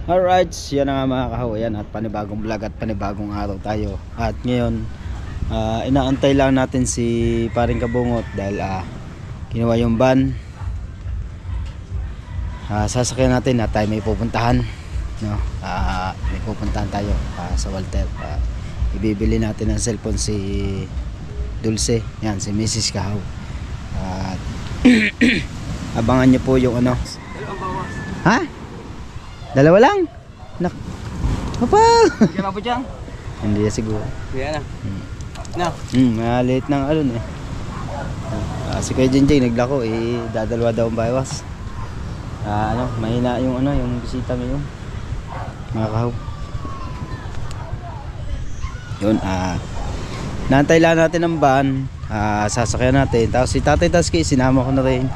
Alright, yan na nga mga kahawayan at panibagong vlog at panibagong araw tayo. At ngayon, inaantay lang natin si Paring Kabungot dahil kinuha yung van. Sasakyan natin at tayo may pupuntahan, no? May pupuntahan tayo sa Walter. Ibibili natin ng cellphone si Dulce, yan, si Mrs. Kahaw. At abangan nyo po yung ano. Ha? Dalawa lang? Apa? Kaya po dyan? Hindi ya siguro. Kaya na. No? Late ng alon eh. Si Kuya Jinjay naglako eh, dadalwa daw ang bawas. Mahina yung yung bisita ngayon. Mga kahaw. Yun, naantay lang natin ang van. Sasakyan natin. Tapos si Tatay Taski, sinama ko na rin.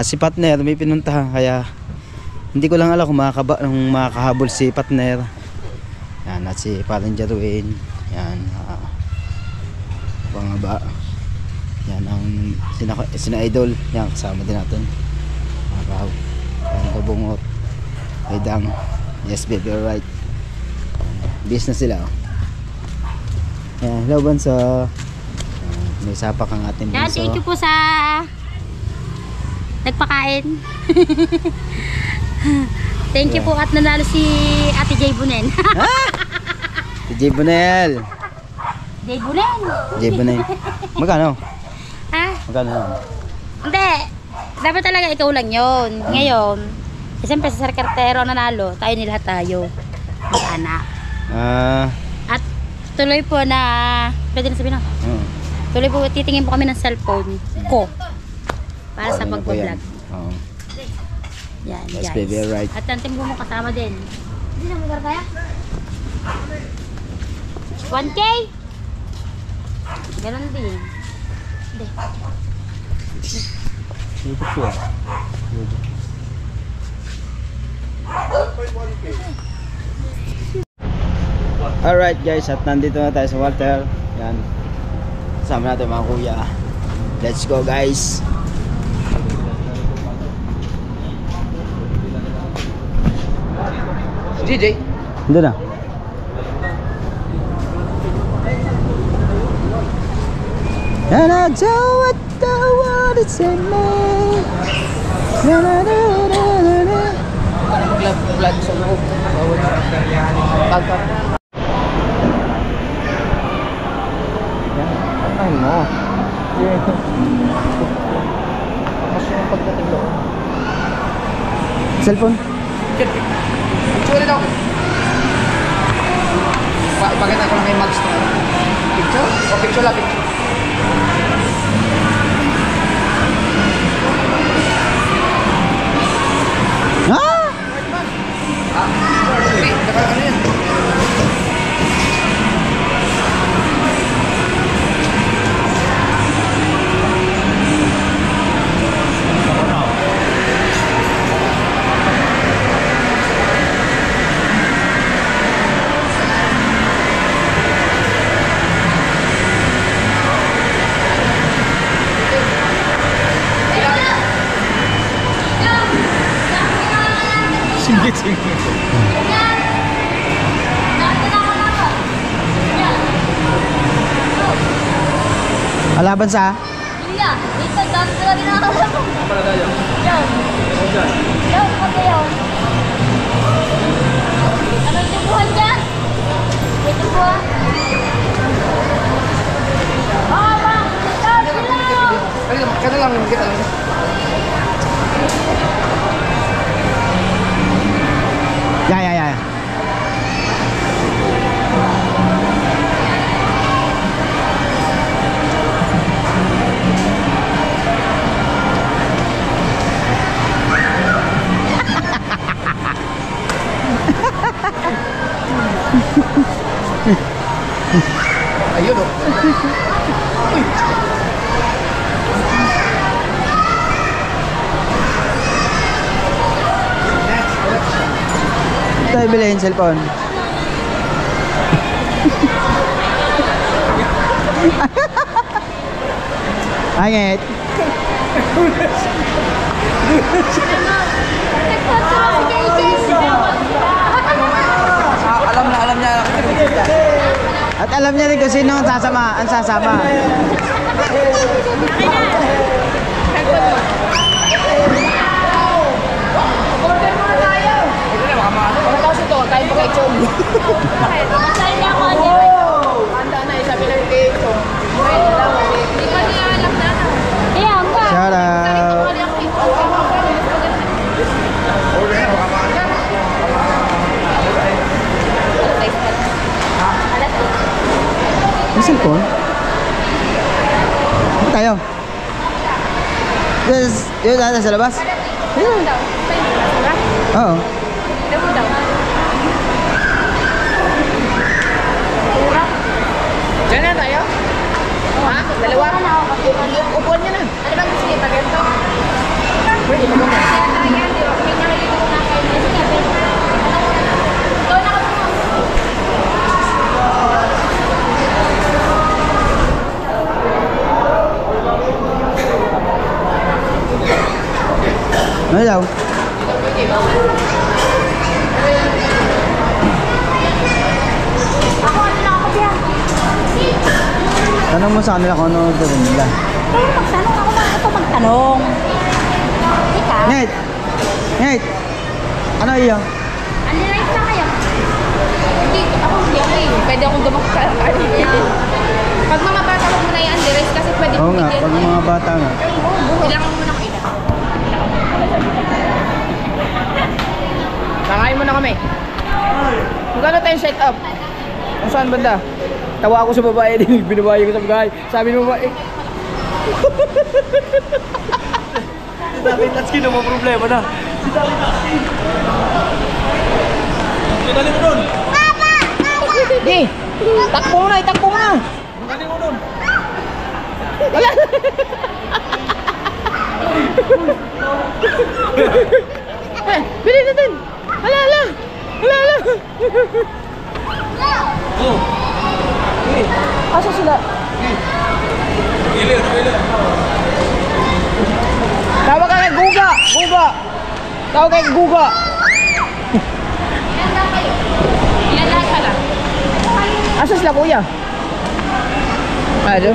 Si partner may pinuntahan kaya hindi ko lang alam kung makakahabol si partner. Yan, at si Paring Jarwin. Yan, pangaba. Yan ang sina idol. Yan, kasama din natin. Mga kahaw. Paring Kabungot. Aydang. Yes baby, alright. Business sila. Yan, hello Banso. May sapak ang ating Banso. Thank you po sa nagpakain. Thank you po at nanalo si Ate Jay Bunen. Si Jay Bunel. Jay Bunen. Jay Bunel. Magkano? Ha? Magkano yun? Hindi. Dapat talaga ikaw lang yun. Ngayon, siyempre sa Sarkartero nanalo, tayo nila tayo. Mag-anak. At tuloy po na, pwede na sabihin na. Tuloy po, titingin po kami ng cellphone ko. Para sa pag-vlog. Oo. Yan, Yes, guys. baby, alright. At ang timbo mo kasama din. Hindi na mag kaya? 1K? Ganon din. Hindi. Dito po. Alright guys, at nandito na tayo sa Walter. Yan. Kasama natin mga kuya. Let's go guys. DJ? Hindi na. And I do what I want to say, man. Vlog sa loob. Pagka. Ay mo. Mas yung pagdating doon. Cellphone? Picture ulit ako. Ipaganda ko lang kay Max to. Picture? O picture lang, picture. Hindi, ano yan? Sige. Alaban sa? Iya, ito dami talaga nakakala mo. Para tayo. Yan. Yan, pati yan. Anong tubuhan dyan? May tubuhan? Mama! Kaya lang yung kita lang. Ya. Ayun o. Tayo bilhin cellphone. Angit. Nagpapasok si JJ. Alam niya rin kung sino ang sasama. Ano kasi ito? Tayo pa kay Chong. Masaya niya ako. Handa na, sabi lang kay Chong. Hindi pa niya alam na. Kaya nga. Shout out. May cellphone? Ano tayo? Dito tayo sa labas? Oo. Diyan na tayo? Ha? Dalawa? Upuan niya na. Ano bang gusto niya? Pagento? Pwede mo na. Ano daw? Tanong mo sa kanila kung ano gawin nila. Pero magtanong ako na ito magtanong. Ika? Nate! Nate! Ano iyo? Unlike na kayo. Hindi ako eh. Pwede akong dumakal. Pag mga bata, wag mo na yan, Andres, kasi pwede Oo nga, bigyan pag niya. mga bata nga. Kailangan mo na kita. Nakain mo na kami. Magkano tayong set up? Kung saan banda? Tawa ako sa babae din, binabayi ko sa babae. Sabi ng babae, si David Latsky na mo problema na. Si David Latsky. Dali mo nun. Di, takbo mo na, itakbo mo na. Dali mo nun. Wala. Bili natin. Hala. Oh. Asa sila? Tawag ka kay Guga! Tawag kay Guga! Ilan lahat pala? Asa sila kuya? Ano?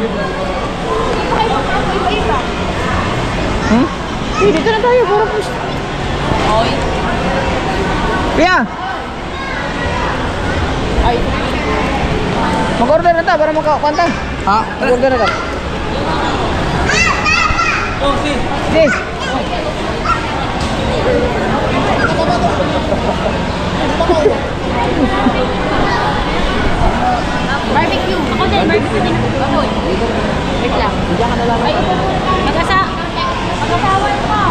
Hmm? Dito na tayo, puro push. Oy. Kuya! Ay. Mag-order na ta para magkakanta. Ha? Mag-order na ta. Oh, si. Sis. Barbecue. Ako din, barbecue din ako. Baboy. Wait lang. Diyan ka na lang. Ay, mag-asawan mo.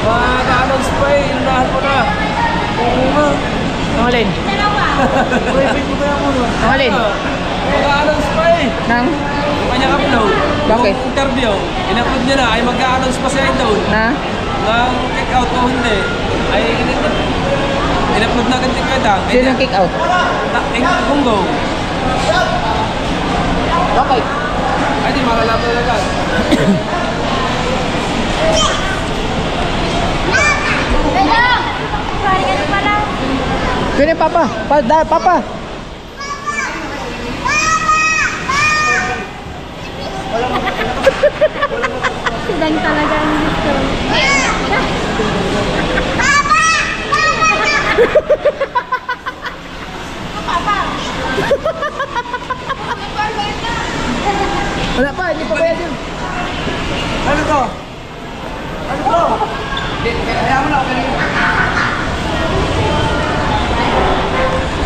Mag-announce pa eh, inunahan mo na. Oo nga. Ang alin? Private mo kaya muna. Ang alin? Mag-announce pa eh. Nang? Yung kanyang upload. Bakit? Yung interview, in-upload niya na, ay mag-announce pa siya doon. Na? Nang kick out o hindi. Ay, in-upload na agad yung kwenta. Sino yung kick out? Kunggo. Okay. Ay, di malalaman na agad. Sino yung papa? Papa! Sidang talaga ang gusto. Wala pa, hindi pa bayad yun. Ano to? Ano to? Kaya mo na ako kanina.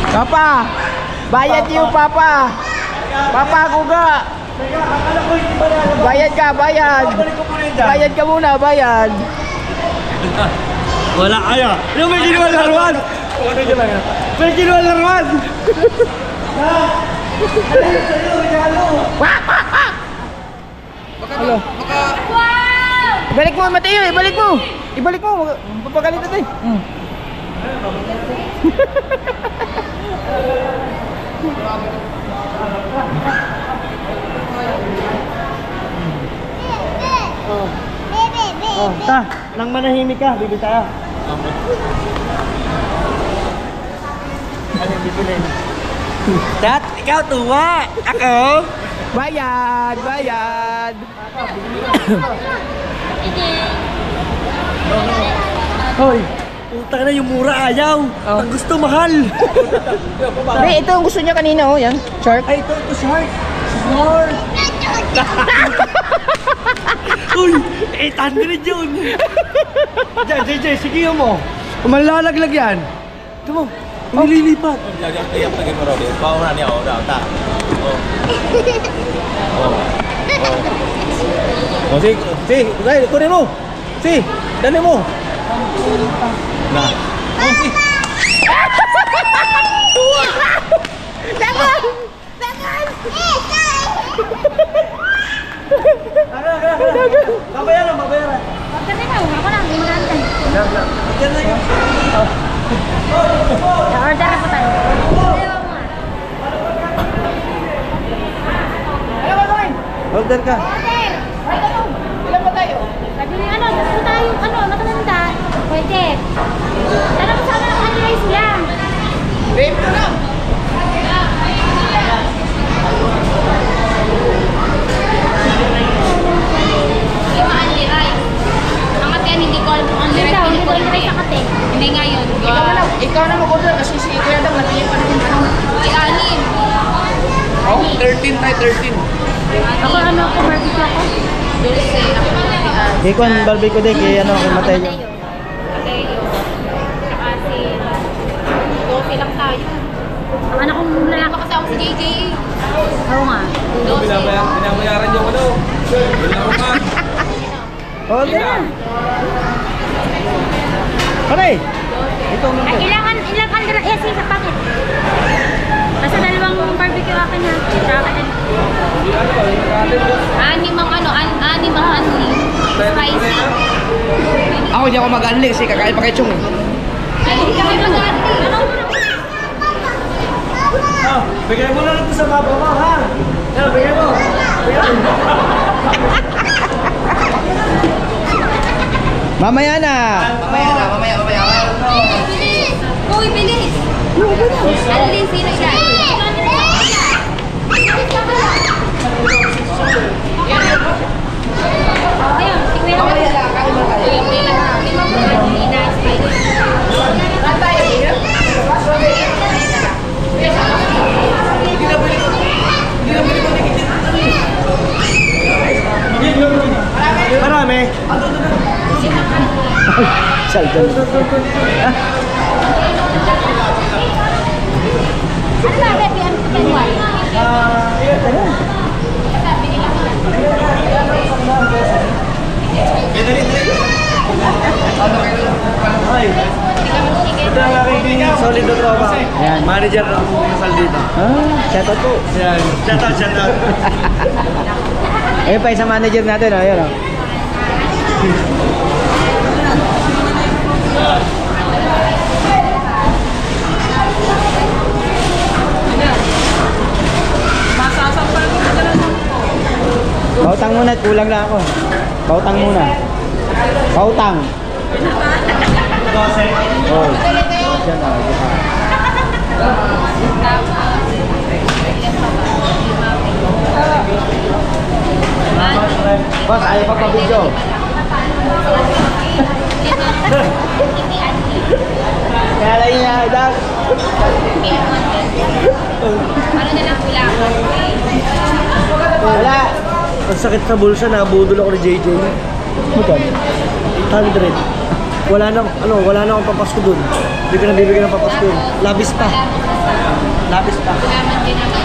Papa! Bayad niyo, Papa! Papa, Guga! Bayad ka, bayad! Bayad ka muna, bayad! Wala kaya. Yung may ginawa laruan. May ginawa laruan. Hello. Ibalik mo, Mateo, ibalik mo! Ibalik mo, papagalit natin. Ta, nang manahimik ka, bibig tayo. Ano yung bibilin? Dat, ikaw tuwa! Ako? Bayad! Bayad! Hoy! Utang na yung mura ayaw! Oh. Ang gusto mahal! Be, ito ang gusto niya kanina, oh. Yan, shark. Ay, ito shark! Shark! Uy! 800 yun! Diyan, JJ, sige mo! Malalaglag yan! Ito mo! Nililipat! Oh, si, dai, kunin mo. Si, dali mo. Nah. Oh, si. Babayaran, babayaran! Order na po tayo. Order ka! Ilan ba tayo? Sabi niya, gusto tayo, matalanda. Pwede. Alam mo sana ng rice lang. Babe, ito lang. Only rice. Ang ate hindi ko alam kung only rice. Hindi ko yung rice akate. Hindi nga yun. Ikaw na mag-order kasi si Kuya Dang natingin pa rin ano. I-anim. Oh, 13 tayo, 13. Ako ako, barbecue ako. Dulce. Ako naman. Kaya ko ang barbecue din, kaya ano, kay Mateo. Mateo. Saka si... Dosi lang tayo. Ang anak kong Wala lalaki. pa kasama si JJ. Oo nga. Dosi. Binabayaran yung ano. Okay na. Pare! Ay, ilang yes, sa packet. Basta dalawang barbecue akin ha. Saka din. Anim ang honey. Spicy. Ako hindi ako mag-unli kasi kakain pa kay Chong. Ay, hindi kami mag-auntie. Oh, bigay mo na lang ito sa baba mo, ha? Yan, bigay mo! Bigay mo! Mamaya na. Mamaya. Bilis! Uy, bilis! Alin, sino siya? Ayun, tingnan mo. Marami! Saldan. Ano ba, baby? Ano ba yung wine? Ay! Ito ang aking solid na tropa. Yan. Manager ng kasal dito. Shout out po. Yan. Shout out. Ayun pa, isang manager natin, oh. Ayun, oh. Pautang muna, kulang na ako. Pautang muna. Pautang. Oh. Diyan, oh. Boss, ayaw pa pa-video. Kaya lang niya, Dag. Ano na lang sila? Wala. Ang sakit sa bulsa, nabudol ako ni JJ. Bukan. 800. Wala na akong papasko dun. Hindi ko nabibigyan ng papasko yun. Labis pa. Salamat din naman.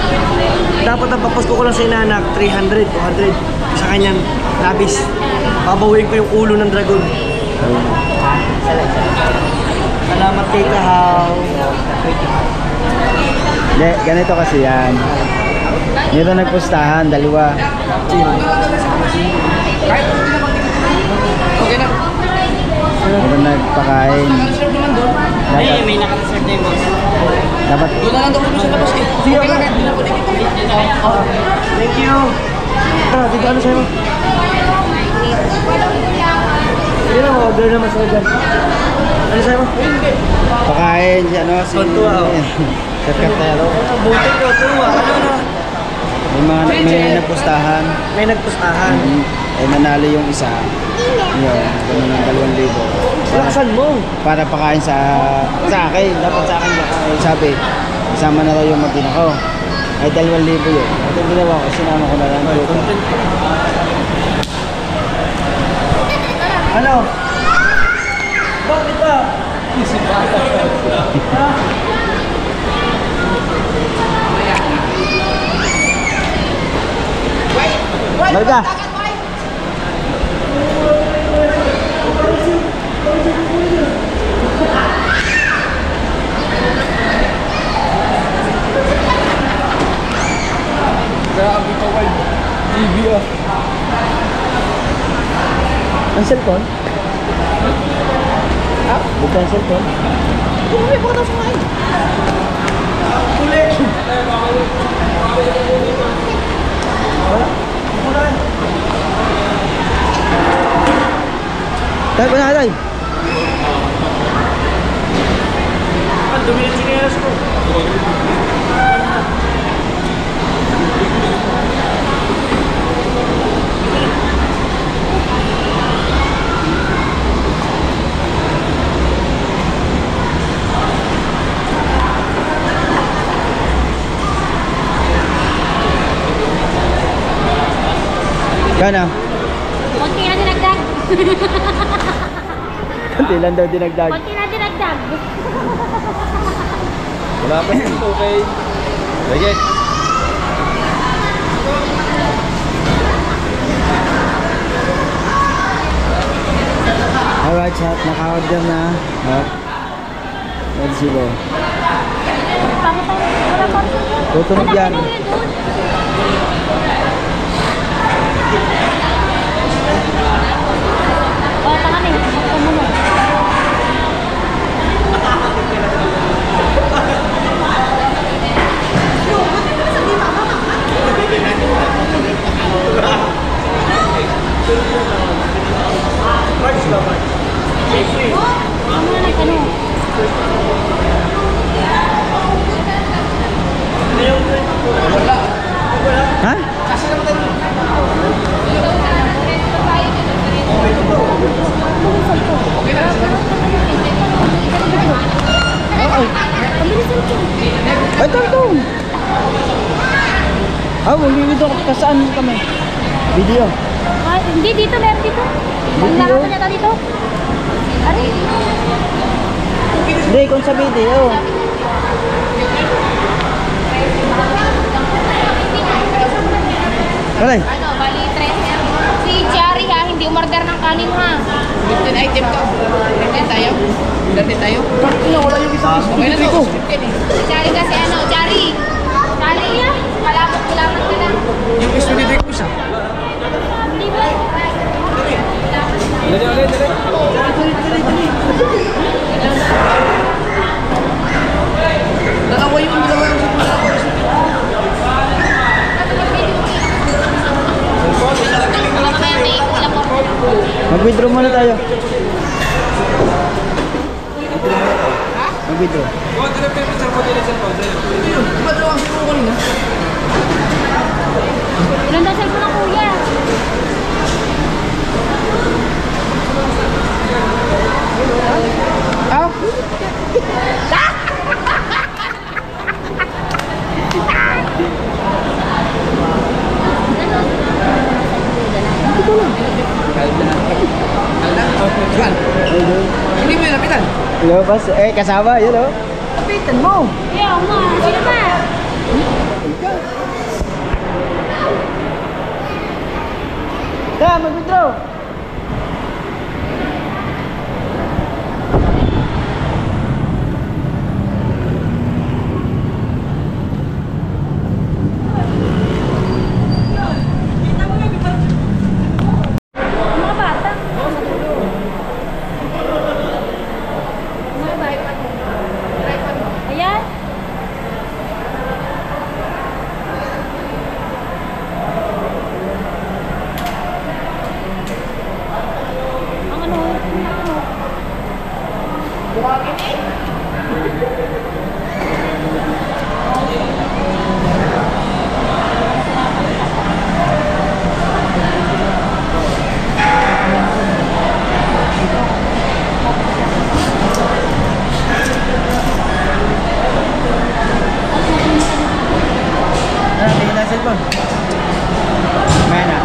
Dapat ang papasko ko lang sa inanak, 300, 200. Sa kanyan, labis. Babawiin ko yung ulo ng dragon. Salamat kay Kahaw. Hindi, ganito kasi yan. Dito nagpustahan, dalawa. Okay na. Dito nagpakain. Dapat, May naka-reserve na yung boss. dapat, Doon na lang daw kami sa labas eh. Okay lang, hindi na po dikit. Thank you. Tara, dito ano sa'yo? Hindi na, order naman sa'yo dyan. Ano sa'yo mo? Pakain si ano si Tontua, oh. sekretero. Buti ko, tuwa. Ano na? May napustahan. May nagpustahan. Eh nanalo yung isa. Yun, ganun ng 2,000. Lakasan mo. Para pakain sa akin. Dapat sa akin pakain. Sabi, isama na raw yung mag-ina ko. Ay 2,000 yun. At yung ginawa ko, sinama ko na lang. Ano? Bakit ba? Marga! Grabe ka, Wal. TV ah. Ang cellphone? Ha? Buka ang cellphone? Hindi, bakit ako sumain? Tayo pa na tayo. Ang dumi ng sinelas ko. Gana? Konti na dinagdag. Kunti lang daw dinagdag. Konti na dinagdag. Wala pa yung okay. Sige. Alright, chat. Naka-order na. Let's go. Tutunog yan. Oh, tangan eh. Ito mo. Ano na nagtanong? Ha? Ay, tantong! Ah, dito kasaan kami? Video. Ah, hindi, dito. Meron dito. Ang Video? lakas niya dito. Aray. Hindi, kung sa video. Kalay. Ano, bali 3. Si Jari ha, hindi umorder ng kanin ha. 15 item to. 15 tayo. 15 tayo. Wala yung isa. Okay na to. 15 eh. Si Jari kasi ano, Jari. Jari ya, malapot ka na. Yung gusto ni Dick Musa. Di ba? Dali. Dalawa yung Baka mamaya may ilang order. Mag-withdraw muna tayo. Mag-withdraw. Diba dalawang siguro kanina? Ilan daw cellphone ng kuya? Ah? Saan? Hindi mo yung lapitan. Hello, pas. Kasama, yun o. Lapitan mo. Yeah, ma. Sino ba? Kaya, mag-withdraw. Mga bata. Ayan. Ano, tingin na cellphone. May na.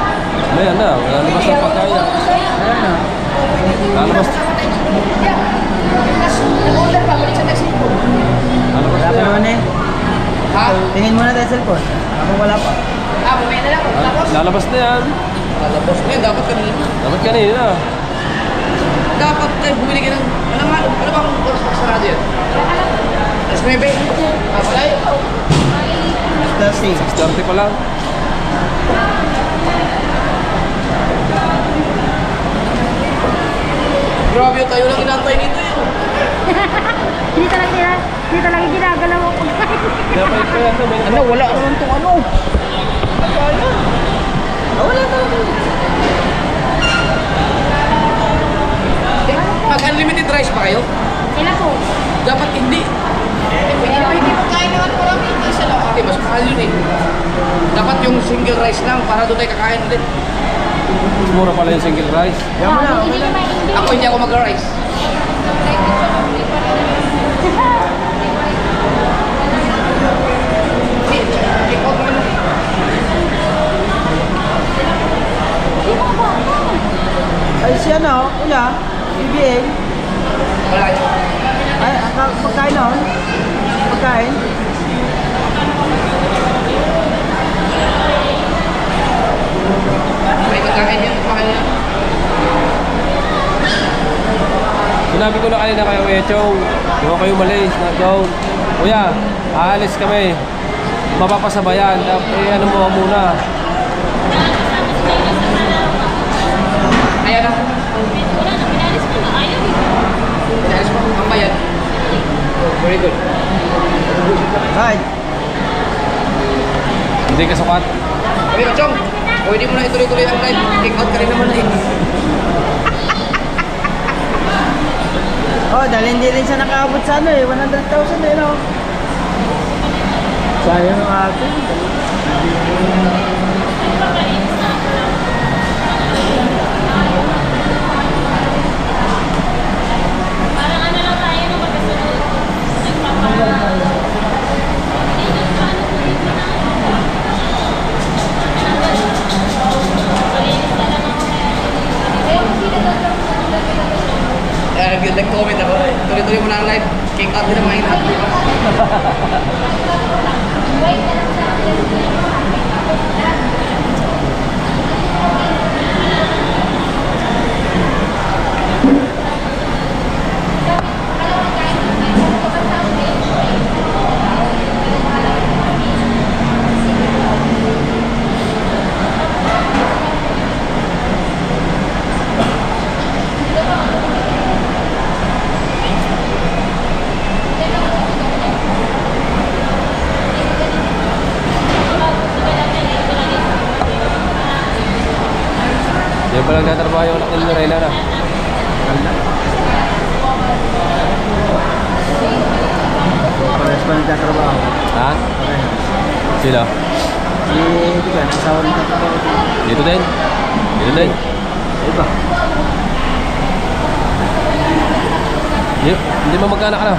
Ayan na, lalabas ang pagkain. Ayan na. Lalabas. Nag-order pa, balik sa next cellphone. Lalabas Wala na pa yan. naman eh. Ha? Tingin muna tayo cellphone. Ako wala pa. Bumaya na lang. Lalabas na yan. Lalabas na yan, dapat kanina. Dapat kanina. Dapat tayo bumili ka ng... Ano bang oras sarado yan? Alas 9? Wala yun. Dusty. 6:30 pa lang. Grabe tayo lang inantay nito eh. Hindi talaga ginagalaw ako. Dapat pa yan. Ano, wala naman itong ano. Kaya. Wala naman. Mag-unlimited rice pa kayo? Sila po. Dapat hindi. Hindi pagkain naman ko lang ito isa lang. Okay, mas mahal yun eh. Dapat yung single rice lang para doon tayo kakain ulit. Mura pala yung single rice. Yan mo na. Hindi naman hindi. Ako hindi ako mag-rice. Ay, siya na. Una. BBA. Wala yun. Ay, pagkain nun. Pagkain. May pagkain yan. Mahal yan. Sinabi ko na kanina kayo, Echong, huwag kayo malis na down. Kuya, aalis kami. Mapapasabayan. Ano mo muna. Ayan na. Wala na, pinalis mo na. Ayaw eh. Pinalis mo. Ang bayan. Very good. Right. Hindi ka sukat. Pero Chong, pwede mo na ituloy-tuloy ang live. Take out ka rin naman na eh. Oh, dahil hindi rin siya nakaabot sa ano eh. 100,000 eh, no? Sayang ang atin. Parang ano lang tayo nung magkasunod. Nag-comment ako. Tuloy-tuloy mo na ang live. Kick out din ang mga ina. Yan pa lang natrabaho yung anak ni Lorena na. Parehas pa nagtatrabaho. Ha? Sino? Si, di ba, asawa nagtatrabaho. Dito din? Dito din? Iba. Hindi mo magkaanak ka na?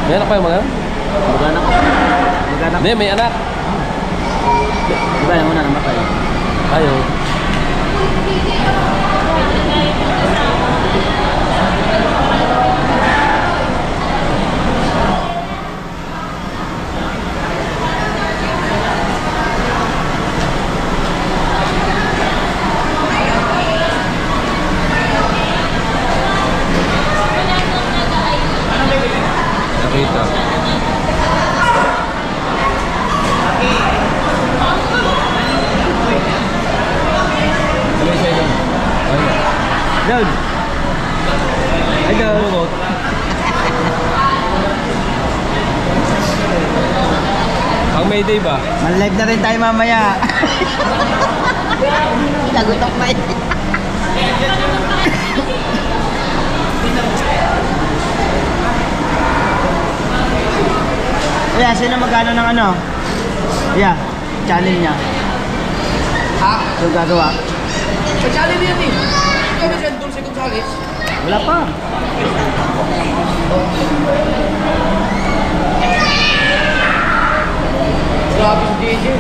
May anak pa yung mga? Mag-anak. Mag-anak. Hindi, may anak. Diba, yung una namatay. Ayaw. Nakita. Ano siya yun? Down. Ay, down. Ang Mayday ba? Man-live na rin tayo mamaya. Nagutok pa eh. Kuya, sino magkano ng ano? Yeah, channel niya. Ha? So gagawa. Sa challenge yan eh. Ikaw na siya, Dulce Gonzales. Wala pa. Grabe si DJ.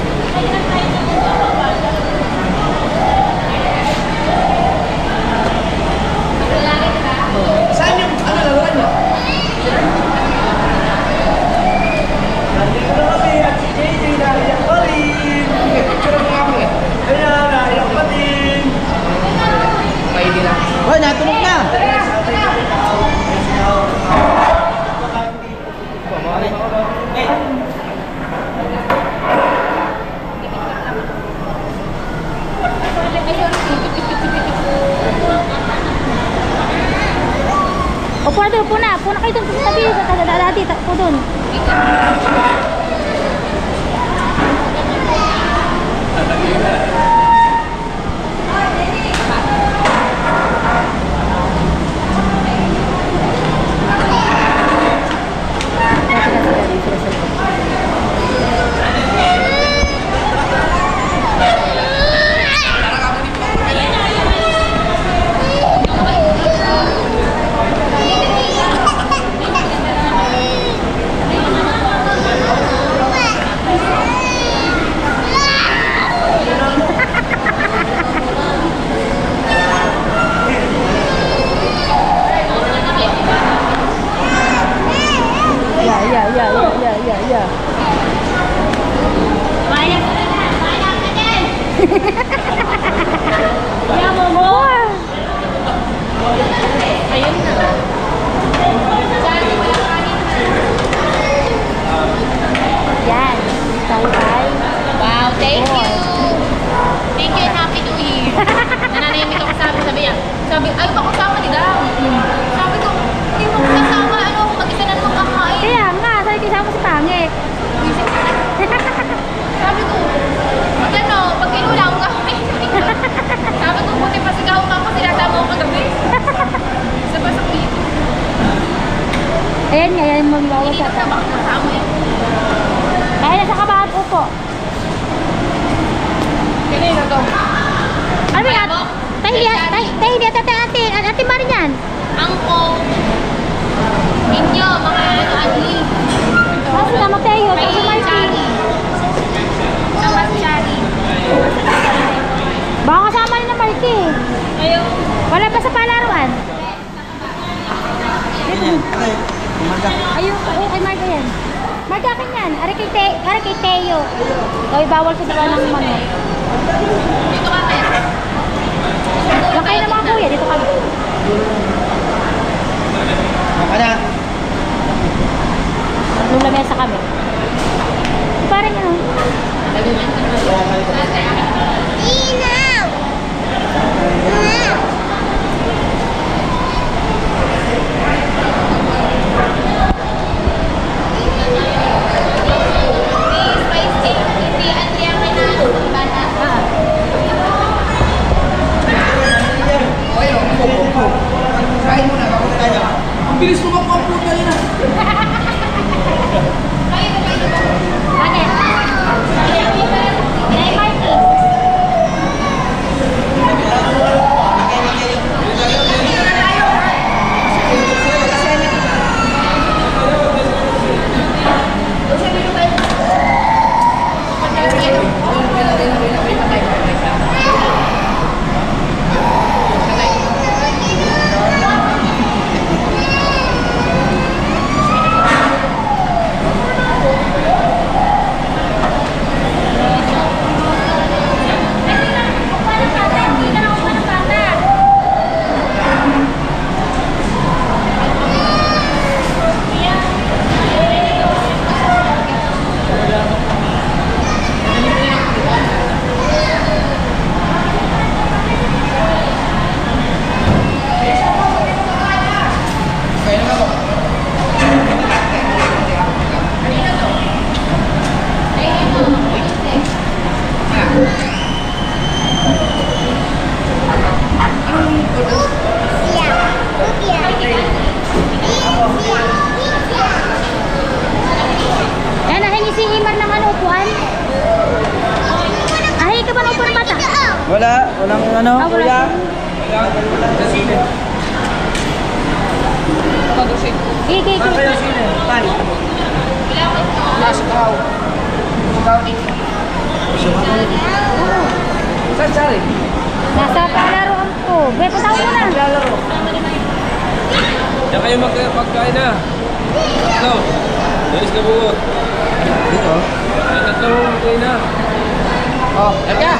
Saan yung ano laruan niya? Nandito na kami at si JJ naiyak pa rin. Picture mo nga mo eh. Ayan, naiyak pa rin. Maili lang. Hoy, natunog na. Upo na doon, upo na. Upo na kayo doon sa tabi. Sa tabi, upo doon. Yeah. Maya ka din! Yeah, Momo. Ayun na. Yan. Bye-bye. Wow, thank you! Thank you and happy new year! Nananayamik ako sabi niya. Sabi, ay, baka kasama ni Dam. Sabi ko, hindi mo kasama, ano, mag-isa na naman kakain. Kaya nga, sabi kasama si Pange. Sabi ko, pag ano, pag inulang ka, sabi ko, buti pa sigaw ka ako, sinasama ko kagabi. Sa pasok dito. Ayan nga, yan magbawas Hindi sa na baka kasama eh. Dahil nasa kabahan upo. Kanina to. Ano yan? Tahi ate Mari yan. Angko. Ninyo, mga ano, Anli. Kasi na Mateo, May kasi Martin. Chari. Sama si Chari. Baka kasama rin na Marty. Ayaw. Wala pa sa palaruan. Ayun, oo, kay Marta yan. Marta akin yan. Ari kay Teo. Oy, bawal sa diba ng mano. Dito ka kaya. Lang kayo ng mga kuya, dito kami. Baka na. Tatlong lamesa kami. Parang ano. Inaw! Hindi, Anli ang kinano. Bata. Ayun, po. Kain mo na, kapag tayo. Ang bilis mo makuha po tayo na. Bakit? Kay Marty. ano? Ah, wala. Sa sine. Ito sa sine. Sige. sino? Tay. Nasa kahaw. Kahaw dito. Saan sari? Nasa palaruan ko. Be, pataw mo na. Diyan kayo magkain na. Ito. Dalis ka buot. Dito. Ay, tatlong magkain na. Oh, Erka!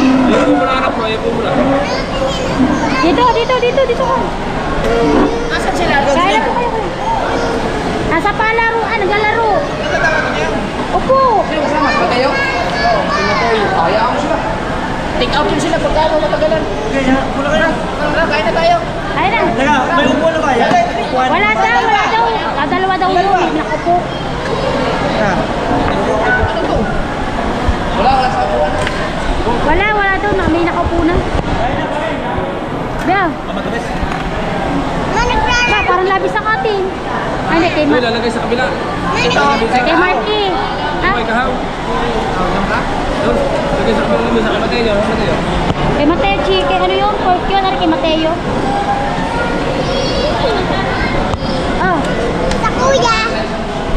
Ayaw po muna anak mo, ayaw po muna. Dito ka. Asan sila? Kaya po kayo. Nasa palaruan, naglalaro. Opo. Sino kasama? Si Mateo? Oo, si Mateo. Hayaan mo sila. Take out yun sila pagkano matagalan. Okay, muna kayo. Tara, kain na tayo. Ayun na. Teka, may upo na ba yan? Wala daw. Dalawa daw yun. Nakupo. Ah. Wala sa apuan. Wala daw. May nakaupo na. Bea. Ba, parang labis ang atin. Ay, hindi, kay Uy, lalagay sa kabila. Kay Marky. Ha? Okay, kahaw. Doon, lagay sa kabila naman sa kamatay niyo. Kay Mateo, Kay ano yun? Pork yun. Ano kay Mateo? Oh. Sa kuya.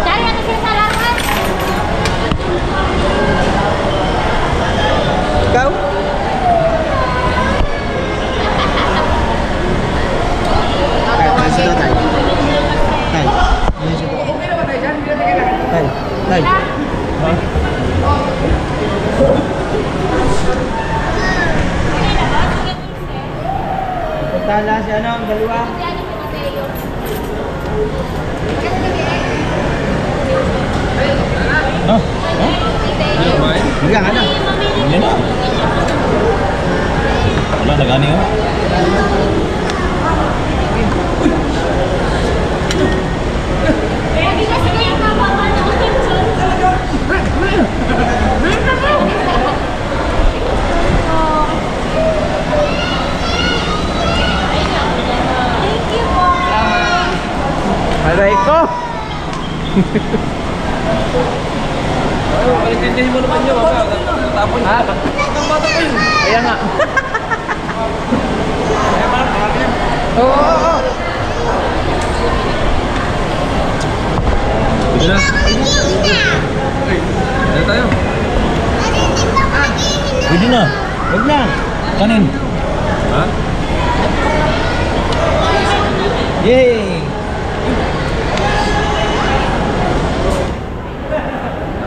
Dari natin sila sa lahat. Ikaw? Tay, sino tay? Tay. Okay naman tayo dyan. Hindi natin kailangan. Tay. Tay. Tala si ano, ang dalawa. Hindi ka na. Hindi na. Wala, nagani ko. Aray ko! Palintindihin mo naman yun. Tapon ha? Kaya nga. Oo. Pwede na. Ano tayo? Pwede na. Huwag na! Kanin. Ha? Yay!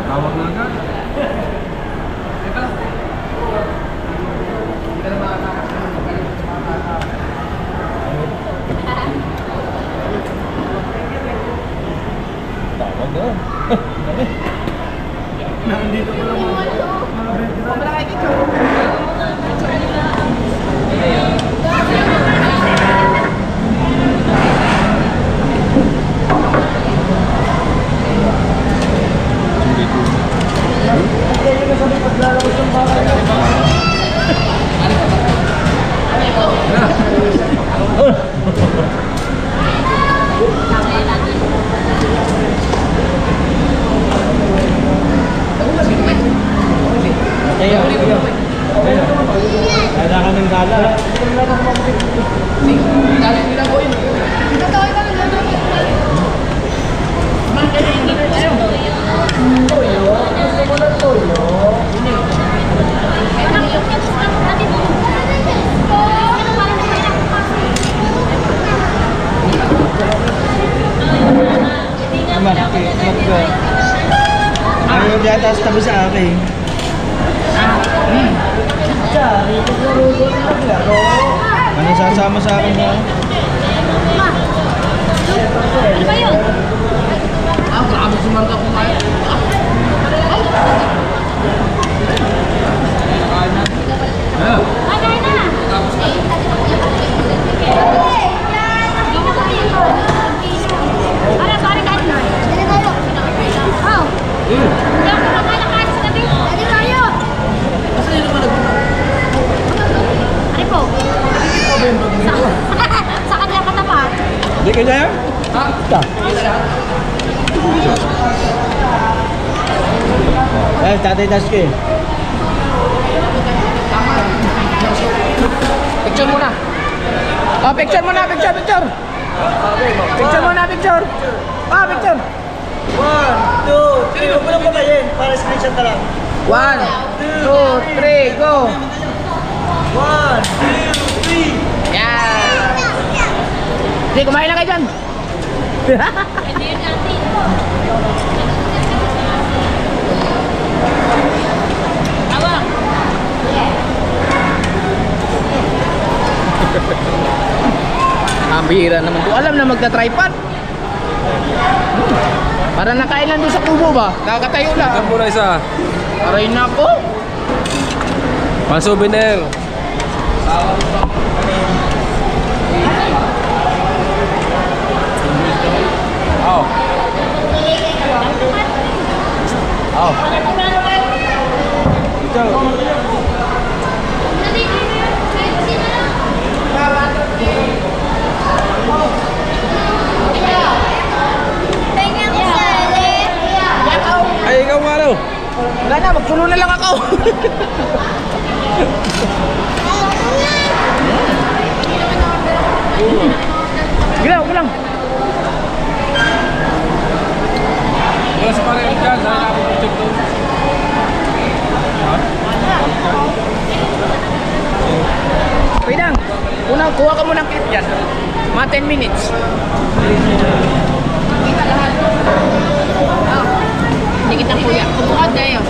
Tawag na agad. Tawag na. Kaya, Kaya ka ng gala. Dali nila ko yun. Ayaw yata sa tabi sa akin. Ano sasama sa akin mo? Ano ba yun? Grabe sumangka ko ngayon. Ay, na. Ano, sorry, kahit na. Oh. Hindi ako kumakain kahit sa gabi. Hindi tayo. Ano po? Sa kanila katapat. Hindi ka dyan? Ha? Ito. Tatay Daske. Picture muna. Oh, picture muna, picture. Picture muna, picture. Ah, picture. 1, 2, 3. Huwag mo lang patayin. Para screenshot na lang. 1, 2, 3, go. 1, 2, 3. Yan. Hindi, kumain na kayo dyan. Ang bihira naman to. Alam na magta-tripod. Para nakain lang doon sa kubo ba? Nakakatayo lang. Ito muna isa. Aray nako. Pang souvenir. Oh. Oh. Ay, ikaw nga daw. Wala na, magsulo na lang ako. Gilaw, gilaw. Wala si pare dyan. Saan ka pag-check doon? Pwede lang. Unang kuha ka muna ng clip dyan. Mga 10 minutes. Kita lahat. Hindi kita kuya. Kumuha tayo.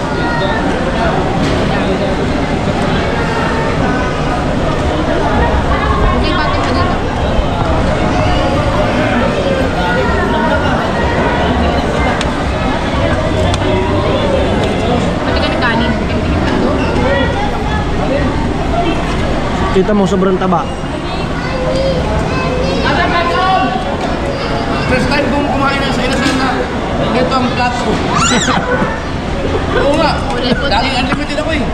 Okay, bato mo dito. Pati ka na kanin. Kita mo sobrang taba. First time kong kumain ng sa inasal na ito ang plato. Oo nga. Dating unlimited ako eh.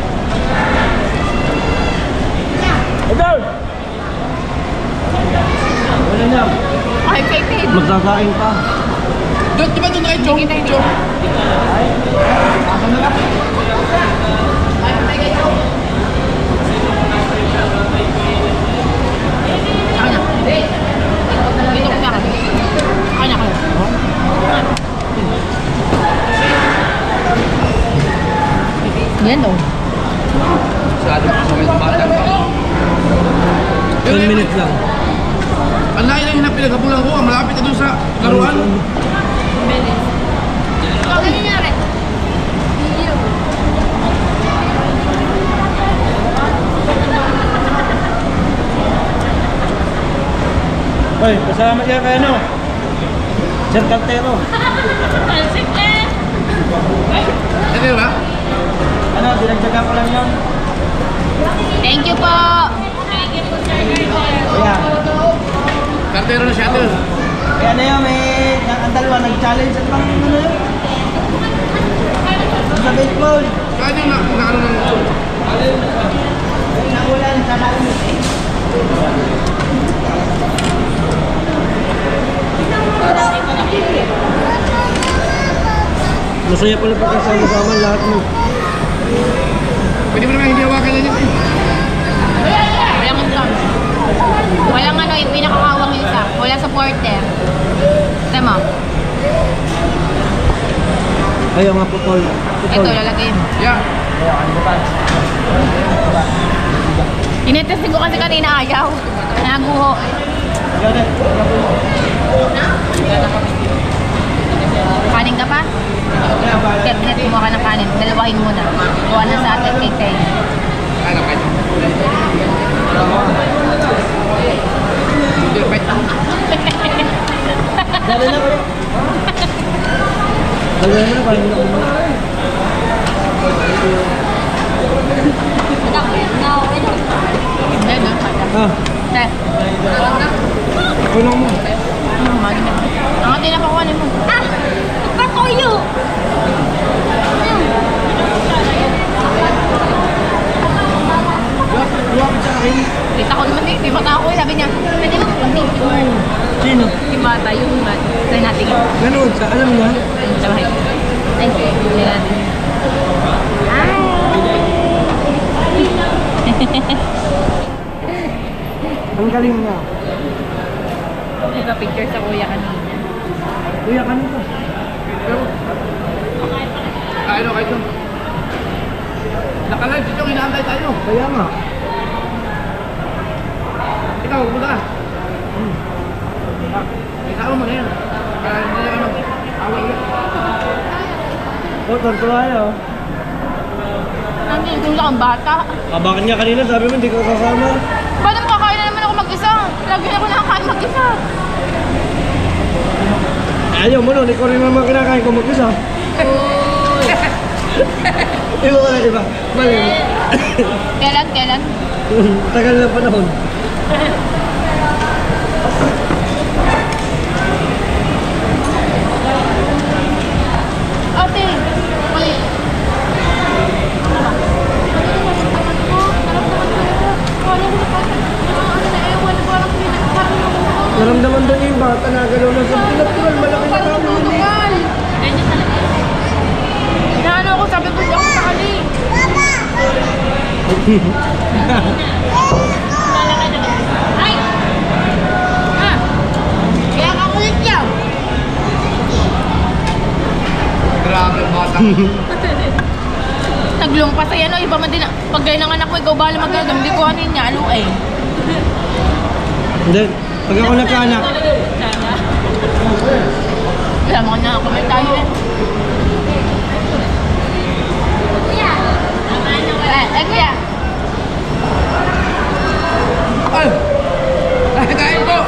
Ikaw! Wala na. Okay, kay Magsakain pa. Doon, di ba doon kayo, Chong? Chong? Dito ko ka. Kanya ka. Yan o. Masyado pa sa mga bata pa. 10 minutes lang. Ang laki lang yung pinaghabulan ko. Malapit na doon sa laruan. Ano nangyari? Hoy, kasama siya kay ano? Sir Cartero. Ano ba? Ano, dinagdagan ko lang yun. Thank you po. Kaya, Kartero na siya doon. kaya na yun, ang dalawa nag-challenge at pang ano yun? Sa baseball. Kaya yung ano ng... Nakula na sa lalim. Masaya pala pagkasama-sama lahat mo. Pwede mo naman hindi hawakan lang yun eh. Walang ano. Walang ano, yung pinakakawang yung isa. Wala supporter. Tama. Ayaw nga putol. Ito, lalagay mo. Yeah. Tinetesting ko kasi kanina ayaw. Naguho. Kanin ka pa? Ket-ket, kumuha ka ng kanin. Dalawahin mo na. Kuha na sa atin kay Tay. Ano kayo? Hindi na pwede. Dali na ulit. Dali na ba? Hindi, no? Ah, Tay. kulong mo. Ang atin na pakuhanin mo. Ah! Patuyo! Kita ko naman eh. Di mata ako eh. Sabi niya, pwede mo pag-picture. Sino? Si Bata, yung bata. Try natin yun. Ganoon sa alam niya? Sa bahay. Thank you. Try natin. Hi! Ang galing niya. Nagpa-picture sa kuya kanina. Kuya, kanina. Kain o kayo. Nakalive dito, inaantay tayo. Kaya nga. Ikaw, pumunta ka. Ikaw mo na yan. Para hindi na ano. Awal ulit. Oh, tontuwa yun. Nandito lang ang bata. Bakit nga kanina sabi mo hindi ka kasama? Paano makakain na naman ako mag-isa? Lagi na ako nakakain mag-isa. Ayaw mo nun, ikaw rin naman kinakain ko mag-isa. Iba ka na, diba? Mali. Kailan? Tagal na panahon. Ate, wait. Naramdaman doon yung bata na galaw na sa pinatural, malaki na kami. Inaano ako, sabi ko di ako sakali. Ay! Ah! Kaya ka kulit yan. Grabe ang bata. Naglumpas ay ano, iba man din. Pag gaya ng anak ko, ikaw bahala magagam. Hindi ko ano yun niya, aluin. Hindi, pag ako nagkaanak, Alam mo na, comment tayo eh. Kuya. Ay! Ay, kain po!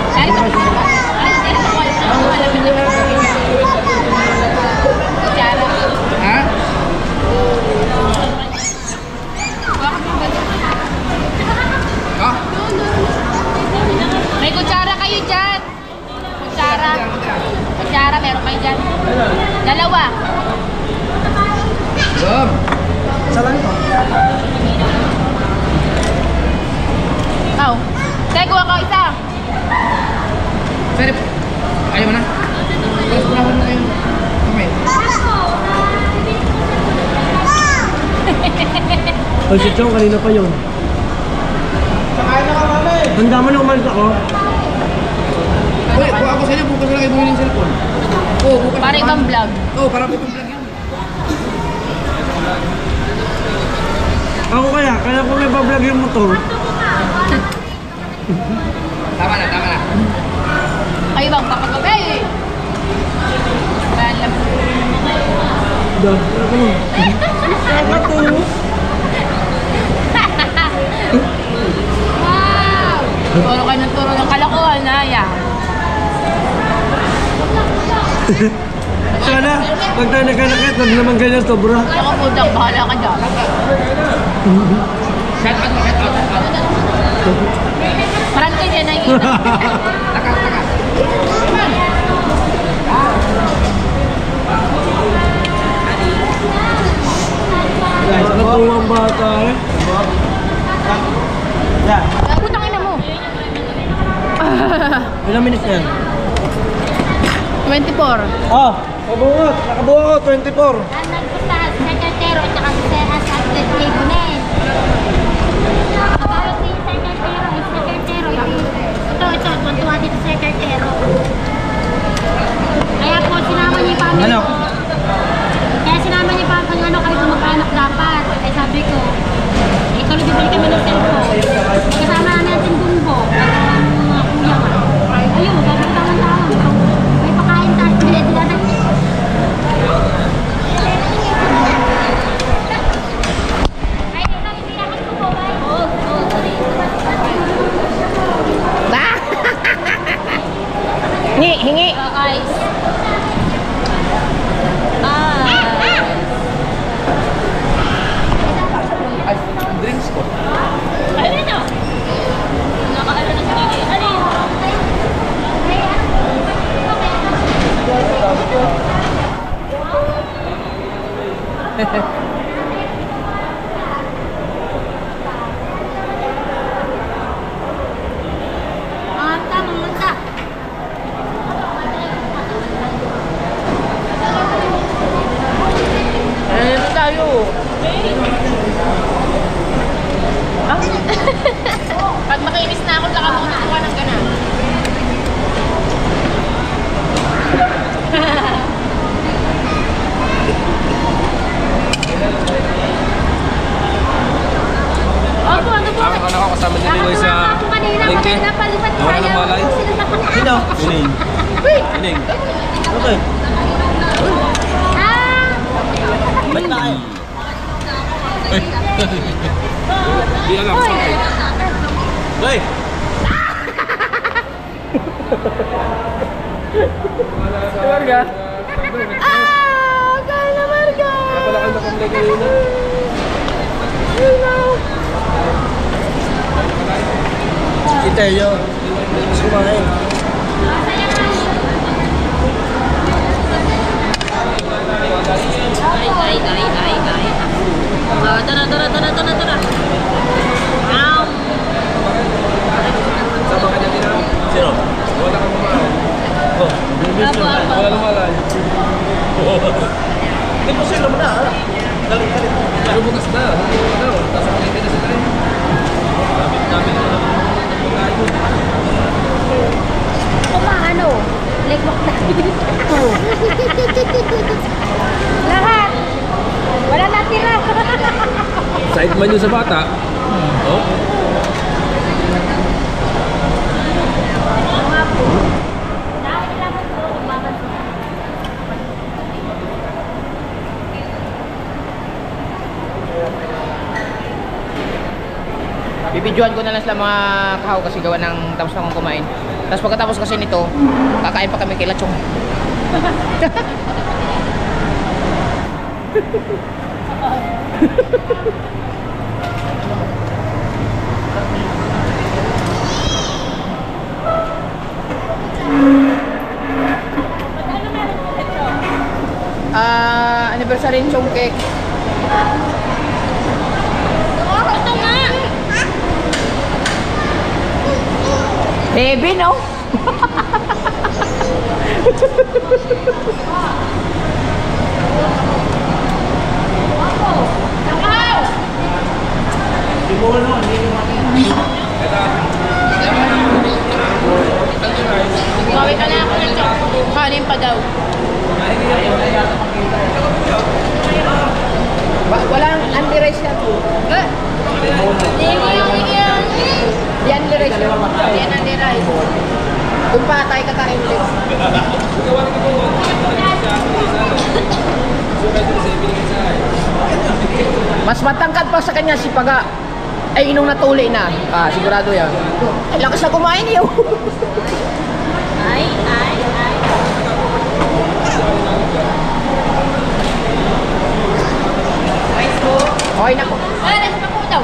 Ay, ito. Ay, ito. Kutsara. Ha? Ha? May kutsara kayo dyan. Kutsara. Kutsara, meron kayo dyan. Dalawa. Love! sa lang ito. Aw. Tego ako isa. Pwede po. Ayaw mo na? Tapos pulawan mo kayo. Kami. Ay, si Chong, kanina pa yun. Sakain na ka, mami! Handa mo na umalis ako. Uy, kuha ako sa inyo. Bukas na lang kayo bumili ng cellphone. Oo, bukas. Para ibang vlog. Oo, para ibang vlog yan. Ako kaya ko may pa-vlog yung motor. Tama na, tama na. Kayo bang papagabi? Balam. Dahil ako. Wow! Turo kayo ng turo ng kalokohan, Naya. Sana, pag tayo nagkanakit, huwag naman ganyan sobra. Ako po, Dak, bahala ka dyan. Shout out mo, shout out. Marami kayo dyan nakikita. Taka, taka. Guys, natuwang bata eh. Yeah. Putang ina mo. Ilang minutes yan? 24. Ah, kabungot. Nakabuha ko, 24. Ang nagpunta sa sekretero at saka sa assistant Lebunen. Para si sekretero, ito, tuntua dito sa sekretero. Kaya po, sinama niya yung family Ano? ko. Kaya sinama niya pa kung ano kami kumagkanak dapat. Kaya sabi ko, ikaw rin bibili kami ng cellphone. Kasama natin bumbo. Mga kuya ka. Ayun, sabi ko tawang-tawang. May pakain tayo. kasama din ni sa lengke. Wala ng malay. Sino? Sining. Sining. Okay. Ba't na kayo? Di alam, sorry. Hoy! Marga. Kaya Marga. Napalakan na kumulay kanina. Kita yun. Sumahin. Tara. Sama ka niya din ako. Sino? Wala kang kumain. Oh, bibis yun. Wala ng malay. Hindi po sila mo na. Galit. Pero bukas na. Tapos ang lengke na sila rin. Dami na naman. Kumaano? Legwak na. Lahat. Wala natira. Side man yun sa bata. Oh. Bibidyohan ko na lang sila mga kahaw kasi gawa ng tapos na akong kumain. Tapos pagkatapos kasi nito, kakain pa kami kay Lachong. Anniversary chong cake. Ito nga. Heavy, no? Bawi ka na ako ng kanin pa daw. Walang anti-rice yan. Di anti-rice yan. Yan ang niray. Kung pa tayo kakain ulit. Mas matangkad pa sa kanya si Paga. Ay, inong natuli na. Sigurado yan. Ay, lakas na kumain niyo. Ay. Okay na po. Ay, nasa pa po daw.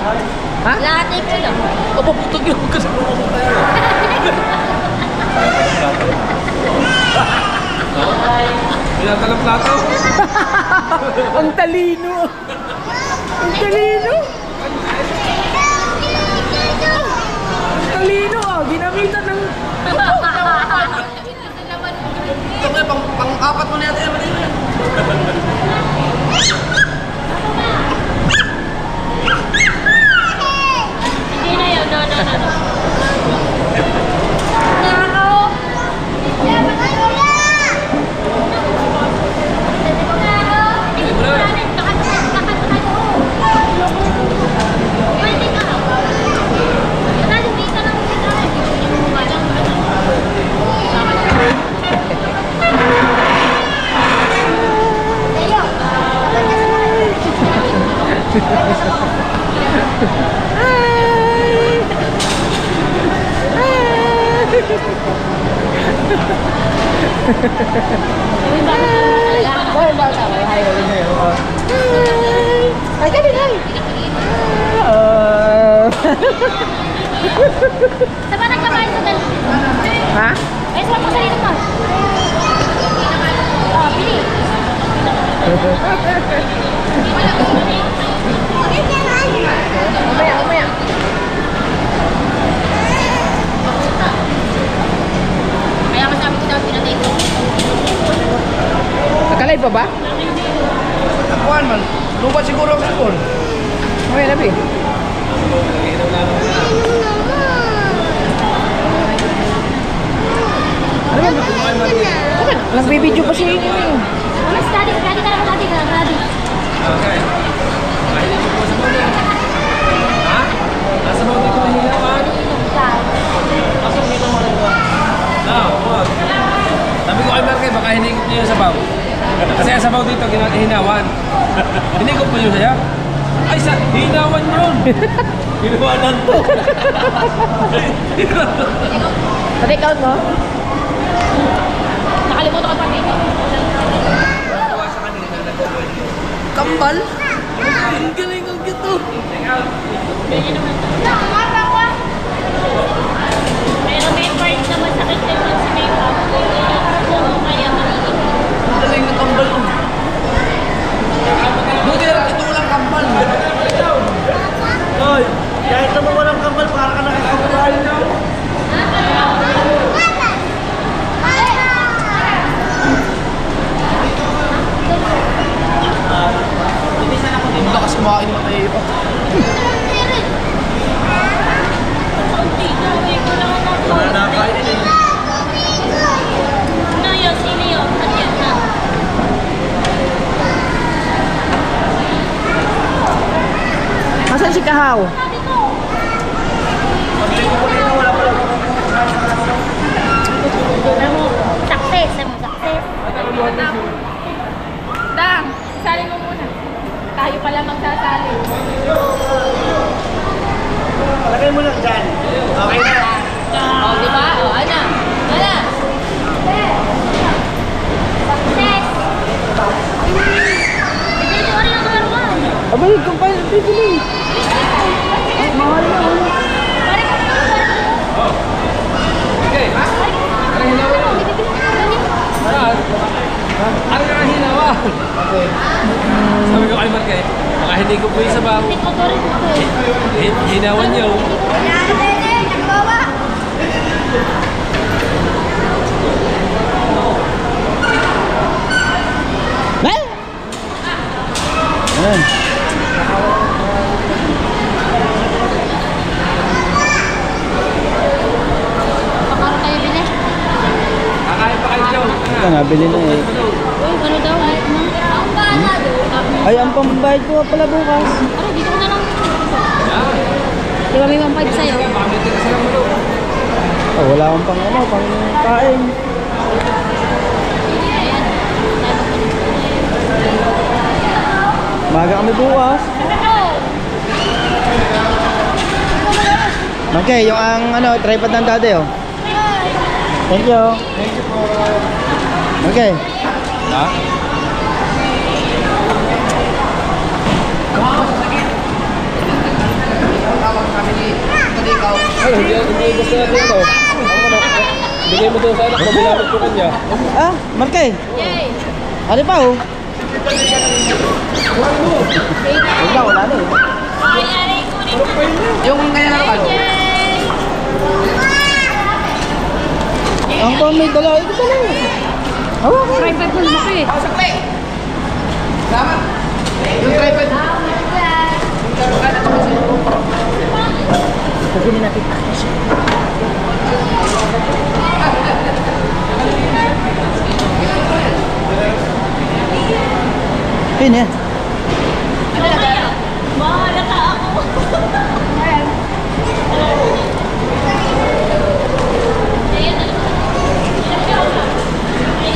Ha? Lahat ay po daw. Puputog yun kasi. Pinata ng plato. Ang talino. Ang talino. Ang talino ah. Ginamitan ng... Ito kayo, pang-apat mo na yata yan. Hindi na yun. No. Ay, kami na. Sa ba nagkakain sa dal? Ha? Ay, sa mo sarili mo. Pili. Umaya. Kaya masabi ko daw pinatay ko. Nakalay pa ba? Akuan man. Lupa siguro ang sipon. Umaya na, Pi. Nagbibideo pa siya yun. Mas daddy ka naman daddy. Okay. Nasa mountain ko na hila. naman yun. Ginawanan to. Pati count mo? Nakalimutan ko pa dito. Kambal? Bigyan naman ito. Pero may part na masakit din pag si makeup. Kaya maliit. Galing na kambal ko. Buti na ito walang kambal. Hoy, kahit naman walang kambal, para ka nakakabal. Ang lakas kumain ng tayo pa. Wala na kainin eh. Sino yun? At yan na. Asan si Kahaw? Success, success. Dang, sali mo muna. Tayo pala magsasali. Lagay mo lang dyan. Okay na. O, di ba? O, ano? Ano? Success. Ito yung number 1. Abay, kumpay, bibili. Mahal na. Okay. Ano hinawan yun? Ano ka hinawan? Sabi ko kay Mark eh, baka hindi ko po yung sabaw. Hinawan niyo. Ayan. Pakaro tayo bili. Kakain pa kayo, Joe. Ito nga, bili na eh. Uy, ano daw? Ang bala doon. Ay, ang pambayad ko pala bukas. Ano, dito ko na lang. Di ba may 1.5 sa'yo? Oh, wala akong pang ano, pang kain. Maga kami bukas. Okay, yung ang ano, tripod ng dati oh. Thank you. Thank you po. Okay. Ha? Tawag kami ni Ikaw. Ay, hindi gusto natin ito. Ako na. Bigay mo doon sa anak ko, binamit ko kanya. Ah, Markay. Yay! Ano pa oh? Wala na eh. Ay, kunin mo. Yung ngayon na ano? Yay! Ang pa may dala. Ito dala. Hawa ko. Private ko lumaki eh. Sakli! Salamat! Yung tripod. Pagpili natin. Pin eh. Mahalata ako.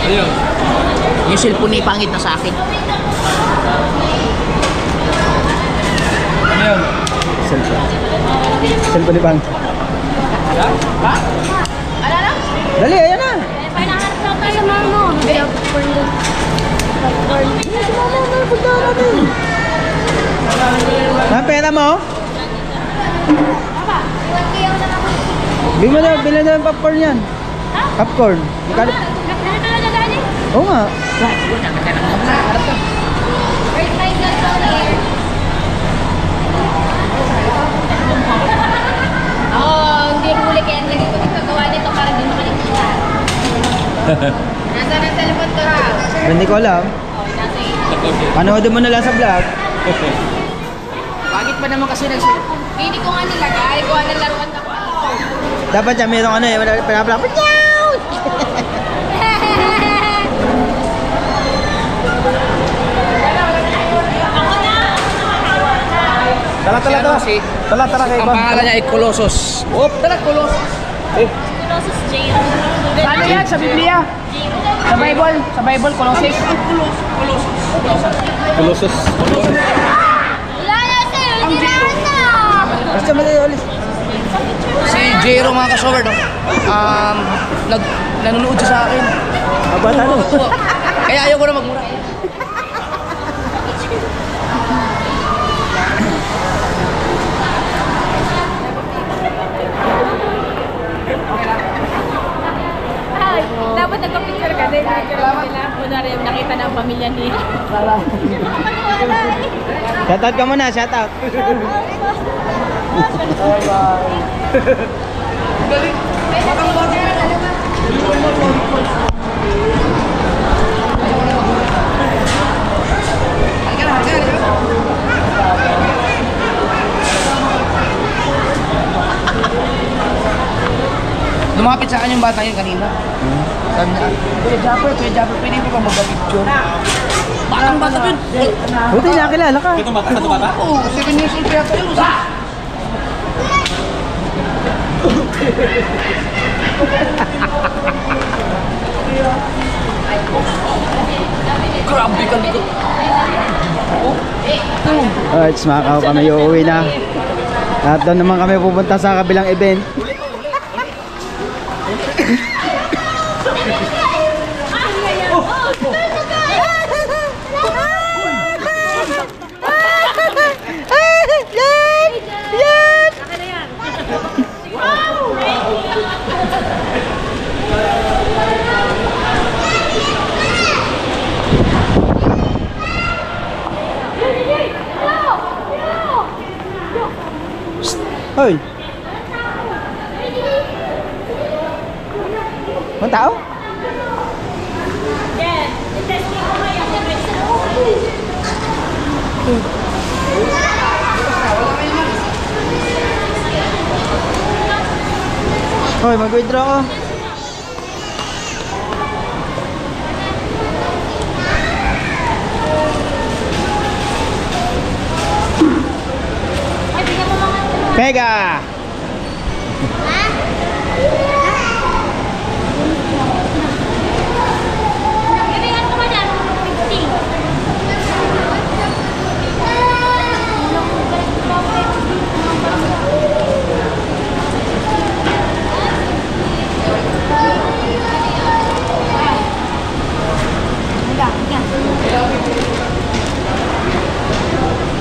Ayun. Yung cellphone ni pangit na sa akin. Ano yun? Cellphone ni Bang. Ha? Ano na? Dali, ayan na. Pinahanap lang tayo sa mama. Popcorn doon. Popcorn. Ang pera mo? Bili na ng popcorn yan. Popcorn. Magkano? Nakita na na dali. Oo nga. First time na sa here. Hindi huli kaya hindi ko nagkagawa nito para di makalikita. Nasaan ang cellphone ko ha? Hindi ko alam. Nasa iyo. Panoodin mo na lang sa vlog. Bakit pa naman kasi nag-cellphone? Hindi ko nga nilagay. Kuha ng laruan ako. Dapat yan, mayroong ano eh. Pinapalapot niya. Tala, tala, tala. Tala, tala kay Ang Bang. pangalan niya ay Colossus. Op, tara, kulos. Colossus Jail. Ano yan? Sa Biblia? Sa Bible? Sa Bible, Colossus? Colossus. Wala na sa'yo. Hindi na mga ka-shower, no? Nanonood siya sa akin. Aba, talo. Kaya ayaw ko na magmura. Ay, dapat nagka-picture ka din. Kunwari yung nakita ng pamilya ni... Shoutout ka muna, shoutout. Lumapit sa akin yung bata yun kanina. Sabi niya, Kuya Japper, pwede mo ba mag-picture? Batang bata yun. Buti nakilala ka. Oo, 7 years old kaya tayo. Grabe ka dito. Alright, smakaw kami uuwi na. At doon naman kami pupunta sa kabilang event. Hoy. Mga tao? Hoy, mag-withdraw ko. Mega!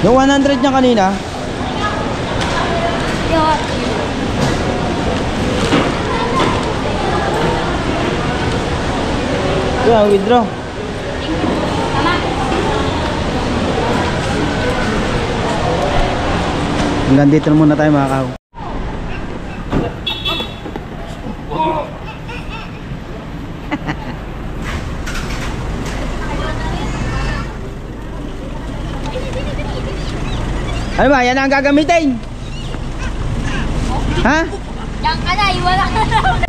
Yung 100 niya kanina. Yeah, withdraw. Hanggang dito muna tayo mga kaw. Ano ba? Yan ang gagamitin? Ha? Diyan ka na, iwala ka na.